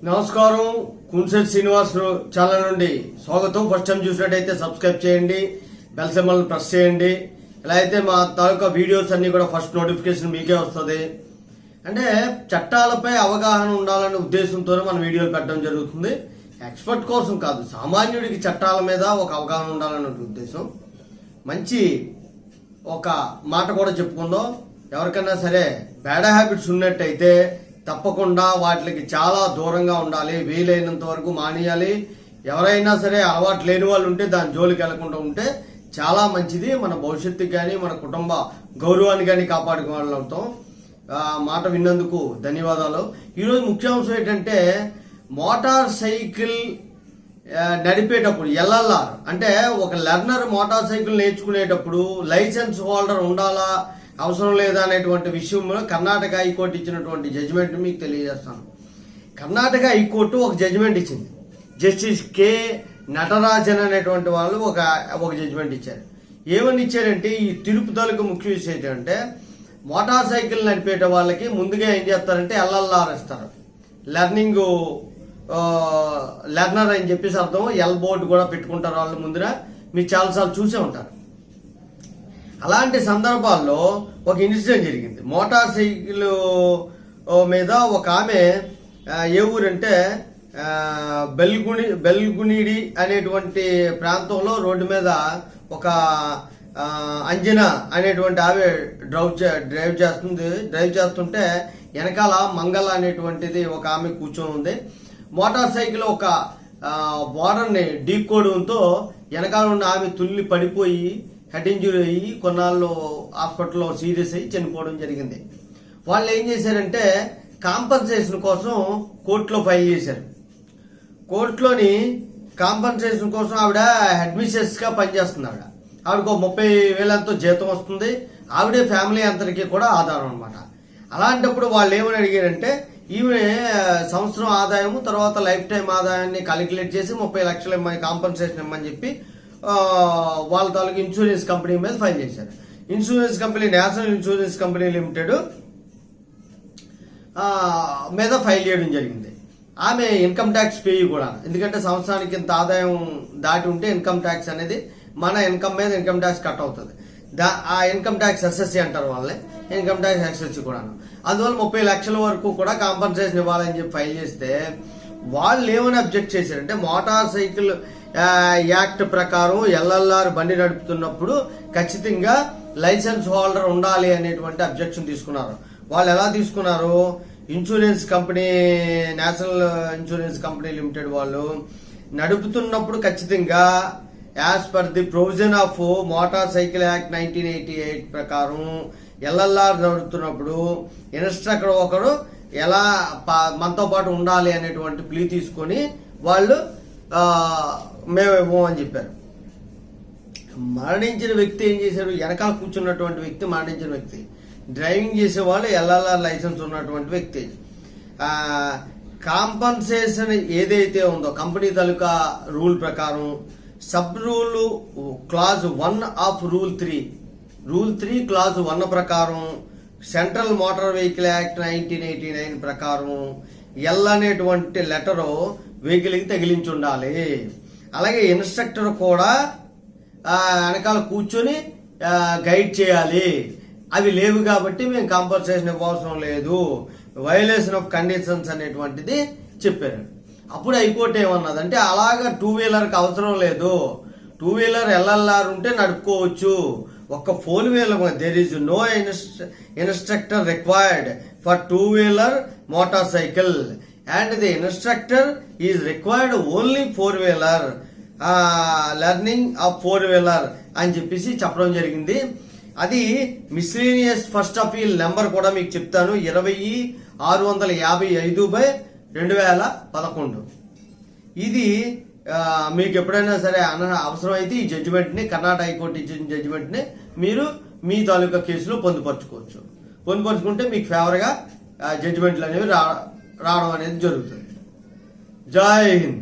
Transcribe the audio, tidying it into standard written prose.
నమస్కారం. కున్సెట్ శ్రీనివాస్ ఛానల్ నుండి స్వాగతం. ఫస్ట్ టైం చూసినట్టయితే సబ్స్క్రైబ్ చేయండి, బెల్ సింబల్ ప్రెస్ చేయండి. ఇలా అయితే మా తాలూకా వీడియోస్ అన్ని కూడా ఫస్ట్ నోటిఫికేషన్ మీకే వస్తుంది. అంటే చట్టాలపై అవగాహన ఉండాలనే ఉద్దేశంతోనే మన వీడియోలు పెట్టడం జరుగుతుంది. ఎక్స్పర్ట్ కోసం కాదు, సామాన్యుడికి చట్టాల మీద ఒక అవగాహన ఉండాలనే ఉద్దేశం. మంచి ఒక మాట కూడా చెప్పుకుందాం. ఎవరికైనా సరే బ్యాడ్ హ్యాబిట్స్ ఉన్నట్టయితే తప్పకుండా వాటికి చాలా దూరంగా ఉండాలి, వీలైనంత వరకు మానేయాలి. ఎవరైనా సరే అలవాటు లేని వాళ్ళు ఉంటే దాని జోలికి వెళ్లకుండా ఉంటే చాలా మంచిది. మన భవిష్యత్తుకి కానీ మన కుటుంబ గౌరవాన్ని కానీ కాపాడుకోవాలవుతాం. మాట విన్నందుకు ధన్యవాదాలు. ఈరోజు ముఖ్యాంశం ఏంటంటే మోటార్ సైకిల్ నడిపేటప్పుడు ఎల్ఎల్ఆర్ అంటే ఒక లెర్నర్ మోటార్ సైకిల్ నేర్చుకునేటప్పుడు లైసెన్స్ హోల్డర్ ఉండాలా అవసరం లేదా అనేటువంటి విషయంలో కర్ణాటక హైకోర్టు ఇచ్చినటువంటి జడ్జిమెంట్ మీకు తెలియజేస్తాను. కర్ణాటక హైకోర్టు ఒక జడ్జిమెంట్ ఇచ్చింది. జస్టిస్ కె నటరాజన్ అనేటువంటి వాళ్ళు ఒక జడ్జిమెంట్ ఇచ్చారు. ఏమని ఇచ్చారంటే ఈ తీర్పు తాలూకు ముఖ్య విషయం ఏంటంటే మోటార్ సైకిల్ నడిపేట వాళ్ళకి ముందుగా ఏం చేస్తారంటే ఎల్ఎల్ఆర్ ఇస్తారు. లెర్నర్ అని చెప్పేసి అర్థం. ఎల్ బోర్డు కూడా పెట్టుకుంటారు వాళ్ళు ముందర. మీరు చాలాసార్లు చూసే ఉంటారు. అలాంటి సందర్భాల్లో ఒక ఇన్సిడెంట్ జరిగింది. మోటార్ సైకిల్ మీద ఒక ఆమె ఏ ఊరంటే బెల్గునిడి అనేటువంటి ప్రాంతంలో రోడ్డు మీద ఒక అంజనా అనేటువంటి ఆమె డ్రైవ్ చేస్తుంటే వెనకాల మంగళ అనేటువంటిది ఒక ఆమె కూర్చొని ఉంది. మోటార్ సైకిల్ ఒక బోర్డర్ని ఢీకోవడంతో వెనకాల ఉన్న ఆమె తుల్లి పడిపోయి హెడ్ ఇంజురీ అయ్యి కొన్నాళ్ళు హాస్పిటల్లో సీరియస్ అయ్యి చనిపోవడం జరిగింది. వాళ్ళు ఏం చేశారంటే కాంపన్సేషన్ కోసం కోర్టులో ఫైల్ చేశారు. కోర్టులోని కాంపన్సేషన్ కోసం ఆవిడ హెడ్ మిస్ట్రెస్గా పనిచేస్తుంది. ఆవిడకు 30,000 జీతం వస్తుంది. ఆవిడే ఫ్యామిలీ అంతరికి కూడా ఆధారం అనమాట. అలాంటప్పుడు వాళ్ళు ఏమని అడిగారంటే ఈమె సంవత్సరం ఆదాయము తర్వాత లైఫ్ టైం ఆదాయాన్ని కాలిక్యులేట్ చేసి 30 లక్షలు ఇమ్మని కాంపన్సేషన్ ఇమ్మని చెప్పి వాళ్ళ తాలూకు ఇన్సూరెన్స్ కంపెనీ మీద ఫైల్ చేశారు. Insurance company national insurance company limited మీద ఫైల్ చేయడం జరిగింది. ఆమె ఇన్కమ్ ట్యాక్స్ పే కూడా, ఎందుకంటే సంవత్సరానికి ఇంత ఆదాయం దాటి ఉంటే ఇన్కమ్ ట్యాక్స్ అనేది మన ఇన్కమ్ మీద ఇన్కమ్ ట్యాక్స్ కట్ అవుతుంది. ఆ ఇన్కమ్ ట్యాక్స్ ఎస్ఎస్సి అంటారు వాళ్ళని, ఇన్కమ్ ట్యాక్స్ ఎస్ఎస్సి కూడా. అందువల్ల 30 లక్షల వరకు కూడా కాంపన్సేషన్ ఇవ్వాలని చెప్పి ఫైల్ చేస్తే వాళ్ళు ఏమని అబ్జెక్ట్ చేశారంటే మోటార్ సైకిల్ యాక్ట్ ప్రకారం ఎల్ఎల్ఆర్ బండి నడుపుతున్నప్పుడు ఖచ్చితంగా లైసెన్స్ హోల్డర్ ఉండాలి అనేటువంటి అబ్జెక్షన్ తీసుకున్నారు. వాళ్ళు ఎలా తీసుకున్నారు? Insurance company national insurance company limited వాళ్ళు నడుపుతున్నప్పుడు ఖచ్చితంగా as per the provision of motor cycle act 1988 ప్రకారం ఎల్ఎల్ఆర్ నడుపుతున్నప్పుడు ఇన్స్ట్రక్టర్ ఒకరు ఎలా మనతో పాటు ఉండాలి అనేటువంటి ప్లీ తీసుకొని వాళ్ళు మేము ఇవ్వమని చెప్పారు. మరణించిన వ్యక్తి ఏం చేశారు? వెనకాల కూర్చున్నటువంటి వ్యక్తి మరణించిన వ్యక్తి, డ్రైవింగ్ చేసేవాళ్ళు ఎల్ఎల్ఆర్ లైసెన్స్ ఉన్నటువంటి వ్యక్తి. కాంపన్సేషన్ ఏదైతే ఉందో కంపెనీ తాలూకా రూల్ ప్రకారం sub rule clause 1 of rule 3 clause 1 ప్రకారం సెంట్రల్ మోటార్ వెహికల్ యాక్ట్ 1989 ప్రకారం ఎల్ అనేటువంటి లెటరు వెహికల్కి తగిలించి ఉండాలి. అలాగే ఇన్స్ట్రక్టర్ కూడా వెనకాల కూర్చొని గైడ్ చేయాలి. అవి లేవు కాబట్టి మేము కాంపన్సేషన్ ఇవ్వాల్సిన లేదు, వయలేషన్ ఆఫ్ కండిషన్స్ అనేటువంటిది చెప్పారు. అప్పుడు హైకోర్టు ఏమన్నదంటే అలాగా 2 వీలర్కి అవసరం లేదు, 2 వీలర్ ఎల్ఎల్ఆర్ ఉంటే నడుపుకోవచ్చు. ఒక్క 4 wheeler there is no instructor required for 2 wheeler motorcycle and the instructor is required only 4 wheeler learning of 4 wheeler అని చెప్పేసి చెప్పడం జరిగింది. అది మిస్లీనియస్ ఫస్ట్ అపీల్ నెంబర్ కూడా మీకు చెప్తాను, 20,655/2011. ఇది మీకు ఎప్పుడైనా సరే అవసరమైతే ఈ జడ్జిమెంట్ని కర్ణాటక హైకోర్టు ఇచ్చిన జడ్జిమెంట్ని మీరు మీ తాలూకా కేసులో పొందుపరుచుకుంటే మీకు ఫేవర్గా జడ్జిమెంట్లు అనేవి రావడం అనేది జరుగుతుంది. జై హింద్.